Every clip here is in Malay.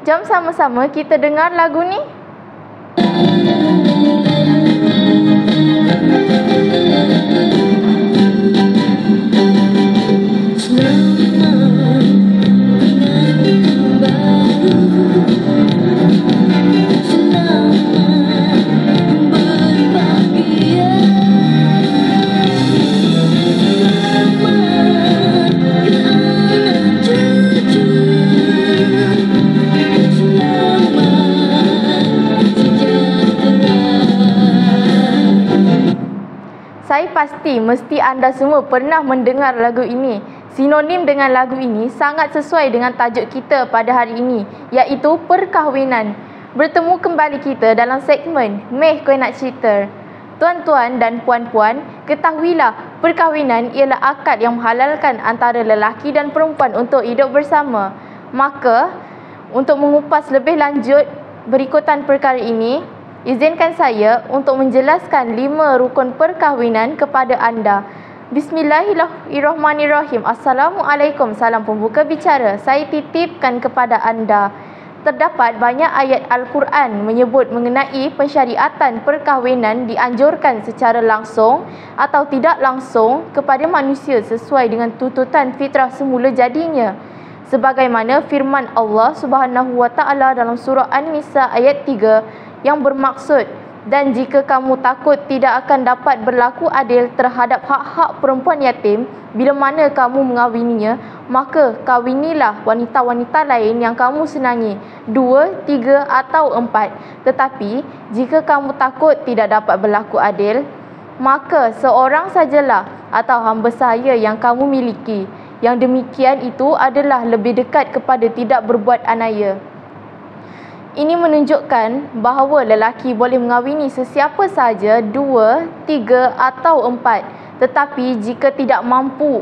Jom sama-sama kita dengar lagu ni. Saya pasti mesti anda semua pernah mendengar lagu ini. Sinonim dengan lagu ini sangat sesuai dengan tajuk kita pada hari ini, iaitu perkahwinan. Bertemu kembali kita dalam segmen Meh Kowe Nak Cerita. Tuan-tuan dan puan-puan, ketahuilah perkahwinan ialah akad yang menghalalkan antara lelaki dan perempuan untuk hidup bersama. Maka, untuk mengupas lebih lanjut berikutan perkara ini, izinkan saya untuk menjelaskan 5 rukun perkahwinan kepada anda. Bismillahirrahmanirrahim. Assalamualaikum, salam pembuka bicara. Saya titipkan kepada anda. Terdapat banyak ayat Al-Quran menyebut mengenai pensyariatan perkahwinan dianjurkan secara langsung atau tidak langsung kepada manusia sesuai dengan tuntutan fitrah semula jadinya. Sebagaimana firman Allah Subhanahu wa taala dalam surah An-Nisa ayat 3 yang bermaksud, dan jika kamu takut tidak akan dapat berlaku adil terhadap hak-hak perempuan yatim bila mana kamu mengawininya, maka kawinilah wanita-wanita lain yang kamu senangi, 2, 3 atau 4. Tetapi jika kamu takut tidak dapat berlaku adil, maka seorang sajalah atau hamba sahaya yang kamu miliki. Yang demikian itu adalah lebih dekat kepada tidak berbuat anaya. Ini menunjukkan bahawa lelaki boleh mengawini sesiapa sahaja, 2, 3 atau 4. Tetapi jika tidak mampu,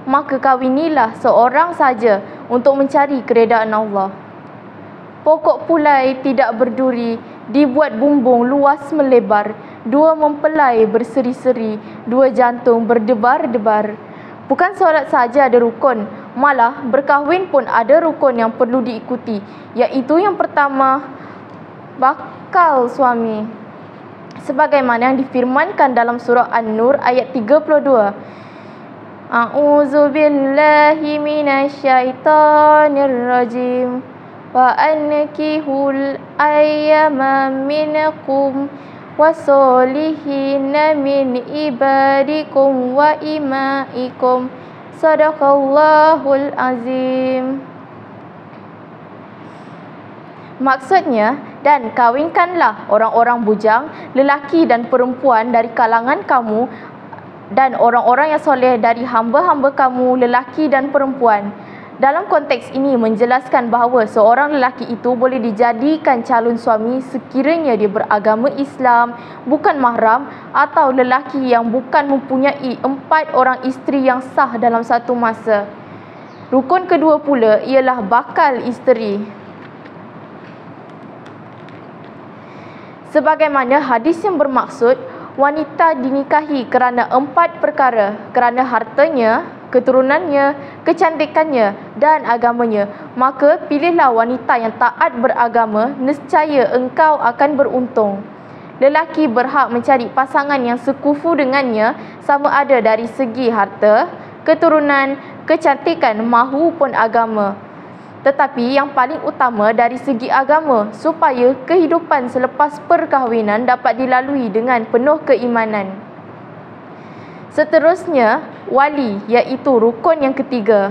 maka kawinilah seorang saja untuk mencari keredaan Allah. Pokok pulai tidak berduri, dibuat bumbung luas melebar, 2 mempelai berseri-seri, 2 jantung berdebar-debar. Bukan solat saja ada rukun, malah berkahwin pun ada rukun yang perlu diikuti, iaitu yang pertama, bakal suami. Sebagaimana yang difirmankan dalam surah An-Nur ayat 32. A'udzubillahi minasyaitonirrajim. Wa ankihul ayyama minkum wasolihina min ibadikum wa imaikum. Sadaqallahul azim. Maksudnya, dan kawinkanlah orang-orang bujang, lelaki dan perempuan dari kalangan kamu, dan orang-orang yang soleh dari hamba-hamba kamu, lelaki dan perempuan. Dalam konteks ini menjelaskan bahawa seorang lelaki itu boleh dijadikan calon suami sekiranya dia beragama Islam, bukan mahram, atau lelaki yang bukan mempunyai 4 orang isteri yang sah dalam satu masa. Rukun kedua pula ialah bakal isteri. Sebagaimana hadis yang bermaksud, wanita dinikahi kerana 4 perkara, kerana hartanya, keturunannya, kecantikannya dan agamanya. Maka pilihlah wanita yang taat beragama, nescaya engkau akan beruntung. Lelaki berhak mencari pasangan yang sekufu dengannya, sama ada dari segi harta, keturunan, kecantikan mahupun agama. Tetapi yang paling utama dari segi agama, supaya kehidupan selepas perkahwinan dapat dilalui dengan penuh keimanan. Seterusnya, wali, iaitu rukun yang ketiga.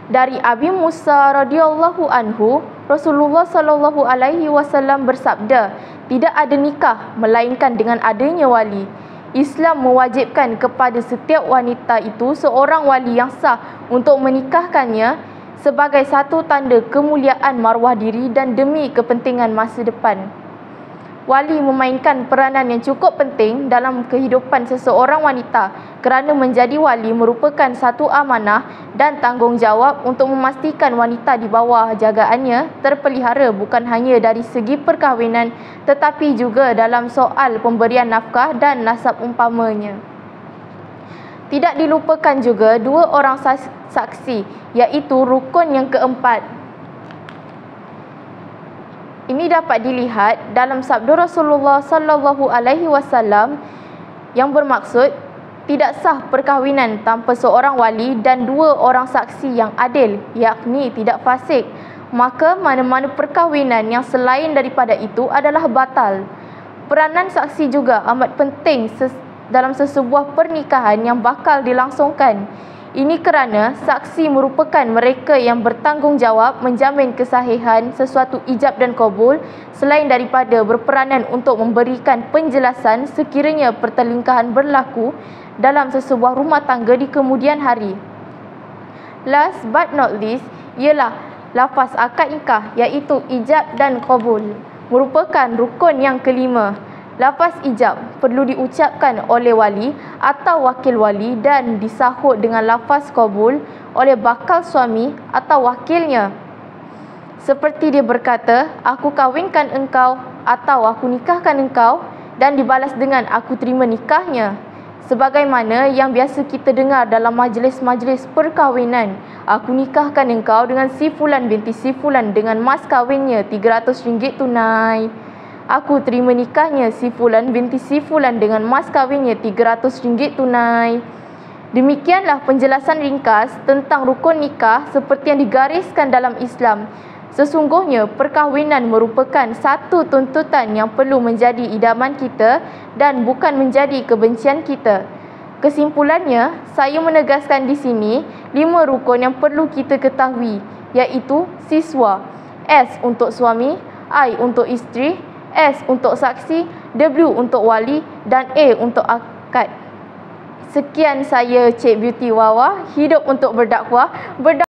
Dari Abi Musa radhiyallahu anhu, Rasulullah sallallahu alaihi wasallam bersabda, tidak ada nikah melainkan dengan adanya wali. Islam mewajibkan kepada setiap wanita itu seorang wali yang sah untuk menikahkannya sebagai satu tanda kemuliaan maruah diri dan demi kepentingan masa depan. Wali memainkan peranan yang cukup penting dalam kehidupan seseorang wanita kerana menjadi wali merupakan satu amanah dan tanggungjawab untuk memastikan wanita di bawah jagaannya terpelihara bukan hanya dari segi perkahwinan tetapi juga dalam soal pemberian nafkah dan nasab umpamanya. Tidak dilupakan juga dua orang saksi, iaitu rukun yang keempat. Ini dapat dilihat dalam sabda Rasulullah sallallahu alaihi wasallam yang bermaksud tidak sah perkahwinan tanpa seorang wali dan dua orang saksi yang adil, yakni tidak fasik. Maka mana-mana perkahwinan yang selain daripada itu adalah batal. Peranan saksi juga amat penting dalam sesebuah pernikahan yang bakal dilangsungkan. Ini kerana saksi merupakan mereka yang bertanggungjawab menjamin kesahihan sesuatu ijab dan qabul selain daripada berperanan untuk memberikan penjelasan sekiranya pertelingkahan berlaku dalam sesebuah rumah tangga di kemudian hari. Last but not least ialah lafaz akad nikah, iaitu ijab dan qabul, merupakan rukun yang kelima. Lafaz ijab perlu diucapkan oleh wali atau wakil wali dan disahut dengan lafaz qabul oleh bakal suami atau wakilnya. Seperti dia berkata, aku kahwinkan engkau atau aku nikahkan engkau, dan dibalas dengan aku terima nikahnya. Sebagaimana yang biasa kita dengar dalam majlis-majlis perkahwinan, aku nikahkan engkau dengan si fulan binti si fulan dengan mas kahwinnya RM300 tunai. Aku terima nikahnya si fulan binti si fulan dengan mas kahwinnya RM300 tunai. Demikianlah penjelasan ringkas tentang rukun nikah seperti yang digariskan dalam Islam. Sesungguhnya perkahwinan merupakan satu tuntutan yang perlu menjadi idaman kita dan bukan menjadi kebencian kita. Kesimpulannya, saya menegaskan di sini 5 rukun yang perlu kita ketahui, iaitu siswa, S untuk suami, I untuk isteri, S untuk saksi, W untuk wali dan A untuk akad. Sekian saya Cik Beauty Wawa, hidup untuk berdakwah.